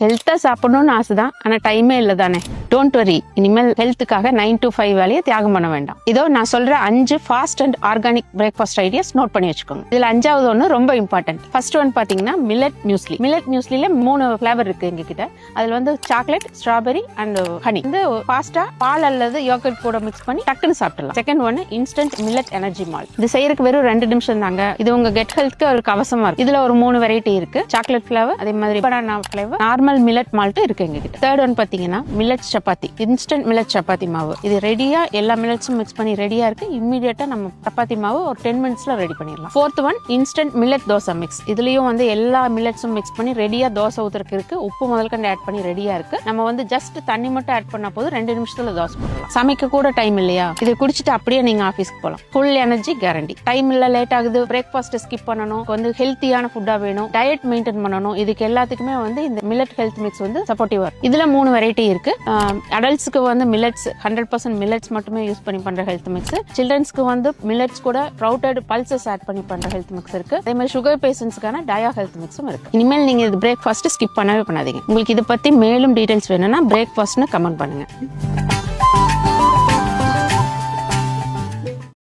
ஹெல்த்தா சாப்பிடணும்னு ஆசைதான், ஆனா டைமே இல்லை தானே. டோன்ட் வரி, இனிமேல் ஹெல்த்துக்காக 9 to 5 வேலையை தியாகம் பண்ண வேண்டாம். இதோ நான் சொல்ற 5 fast and organic breakfast ideas note பண்ணி வச்சுக்கோங்க. இதுல 5வது ஒன்று ரொம்ப இம்பார்ட்டன்ட். ஃபர்ஸ்ட் ஒன் பாத்தீங்கன்னா மில்லட் மியூஸ்லி. மில்லட் மியூஸ்லில 3 ஃபிளேவர் இருக்கு எங்க கிட்ட. அதுல வந்து சாக்லேட், ஸ்ட்ராபெரி அண்ட் ஹனி. வந்து ஃபாஸ்டா பால் அல்லது யோகர்ட் கூட மிக்ஸ் பண்ணி டக்குன்னு சாப்பிடலாம். Second one instant millet energy malt. இது செய்யறதுக்கு வெறும் 2 நிமிஷம் தாங்க. இது உங்க கெட் ஹெல்த்க்கு ஒரு கவசமா இருக்கு. இதுல ஒரு 3 வெரைட்டி இருக்கு. சாக்லேட் ஃபிளேவர், அதே மாதிரி banana flavour, normal millet malt இருக்கு எங்க கிட்ட. தேர்ட் ஒன் பாத்தீங்கன்னா millet chapati, instant millet chapati மாவு. இது ரெடியா எல்லா மில்லட்ஸும் மிக்ஸ் பண்ணி ரெடியா இருக்கு. இம்மீடியட்டா நம்ம சப்பாத்தி மாவு ஒரு 10 மினிட்ஸ்ல ரெடி பண்ணிடலாம். Fourth one instant millet dosa mix. இதுலயும் வந்து எல்லா மில்லட்ஸும் மிக்ஸ் பண்ணி ரெடியா தோசை ஊத்துறதுக்கு இருக்கு. உப்பு முதல்கண்டு ஆட் பண்ணி ரெடியா இருக்கு. நம்ம வந்து ஜஸ்ட் தண்ணி மட்டும் ஆட் பண்ணா போதும், 2 நிமிஷத்துல தோசை போடலாம். சமைக்க கூட டைம் இல்லையா, இதை குடிச்சிட்டு அப்படியே நீங்க ஆபீஸ்க்கு போகலாம். Full energy guarantee. டைம் இல்ல, லேட் ஆகுது, பிரேக்ஃபாஸ்ட் ஸ்கிப் பண்ணணும், வந்து ஹெல்த்தியான ஃபுட்டா வேணும், டயட் மெயின்டைன் பண்ணணும், இதுக்கு எல்லாத்துக்குமே வந்து இந்த மில்லட் ஹெல்த் மிக்ஸ் வந்து சப்போர்ட்டிவா இருக்கு. இதுல 3 வெரைட்டி இருக்கு. அடல்ட்ஸ்க்கு வந்து மில்லட்ஸ் 100% மில்லட்ஸ் மட்டுமே யூஸ் பண்ணி பண்ற ஹெல்த் மிக்ஸ். சில்ட்ரன்ஸ்க்கு வந்து மில்லட்ஸ் கூட ஸ்ப்ரவுட்டட் பல்சஸ் ஆட் பண்ணி பண்ற ஹெல்த் மிக்ஸ் இருக்கு. அதே மாதிரி சுகர் பேஷண்ட்ஸ்க்கான டயா ஹெல்த் மிக்ஸும் இருக்கு. இனிமேல் நீங்க இது பிரேக்ஃபாஸ்ட் ஸ்கிப் பண்ணவே பண்ணாதீங்க. உங்களுக்கு இதை பத்தி மேலும் டீடைல்ஸ் வேணும்னா பிரேக்ஃபாஸ்ட்னு கமெண்ட் பண்ணுங்க.